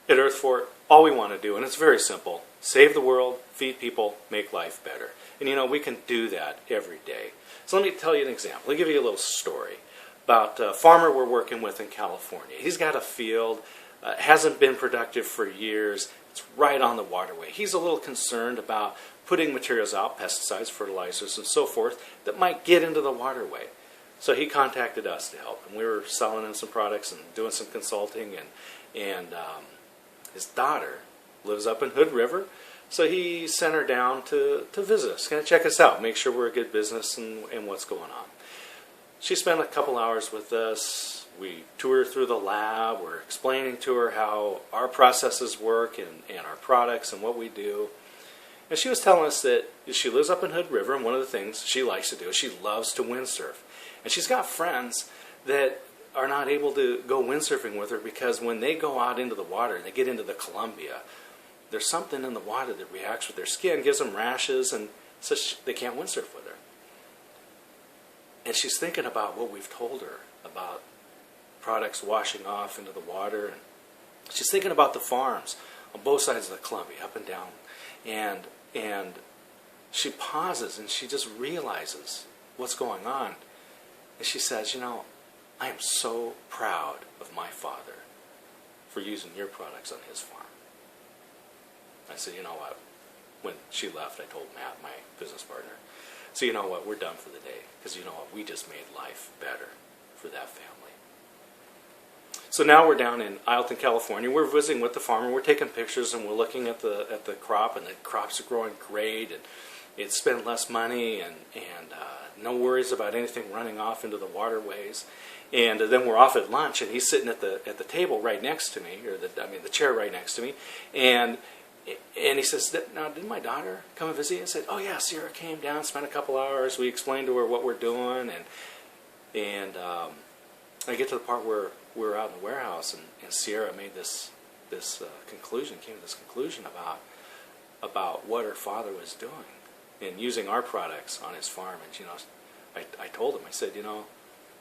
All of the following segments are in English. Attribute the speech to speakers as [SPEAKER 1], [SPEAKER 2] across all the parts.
[SPEAKER 1] At Earth Fort, all we want to do, and it's very simple, save the world, feed people, make life better. And you know, we can do that every day. So let me tell you an example. Let me give you a little story about a farmer we're working with in California. He's got a field, hasn't been productive for years. It's right on the waterway. He's a little concerned about putting materials out, pesticides, fertilizers, and so forth, that might get into the waterway. So he contacted us to help. And we were selling him some products and doing some consulting. And his daughter lives up in Hood River. So he sent her down to visit us, kind of check us out, make sure we're a good business and what's going on. She spent a couple hours with us. We toured through the lab. We're explaining to her how our processes work and our products and what we do. And she was telling us that she lives up in Hood River, and one of the things she likes to do is she loves to windsurf. And she's got friends that are not able to go windsurfing with her because when they go out into the water and they get into the Columbia, there's something in the water that reacts with their skin, gives them rashes, and so they can't windsurf with her. And she's thinking about what we've told her about products washing off into the water. And she's thinking about the farms on both sides of the Columbia, up and down. And she pauses and she just realizes what's going on. And she says, you know, I am so proud of my father for using your products on his farm. I said, you know what? When she left, I told Matt, my business partner, so you know what? We're done for the day. Because you know what? We just made life better for that family. So now we're down in Isleton, California. We're visiting with the farmer. We're taking pictures and we're looking at the crop, and the crops are growing great, and it spent less money, and no worries about anything running off into the waterways. And then we're off at lunch, and he's sitting at the table right next to me, or the chair right next to me, and he says, now, did my daughter come and visit you? I said, oh yeah, Sierra came down, spent a couple hours. We explained to her what we're doing, and I get to the part where we're out in the warehouse, and Sierra made this conclusion, came to this conclusion about what her father was doing and using our products on his farm. And you know, I told him, I said, you know,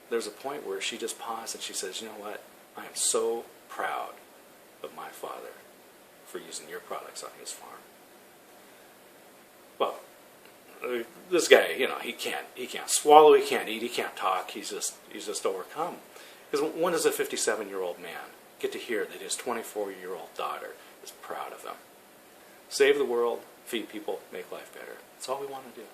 [SPEAKER 1] there's a point where she just paused and she says, you know what, I am so proud of my father for using your products on his farm. Well, this guy, you know, he can't swallow, he can't eat, he can't talk. He's just overcome. Because when does a 57-year-old man get to hear that his 24-year-old daughter is proud of him? Save the world, feed people, make life better. That's all we want to do.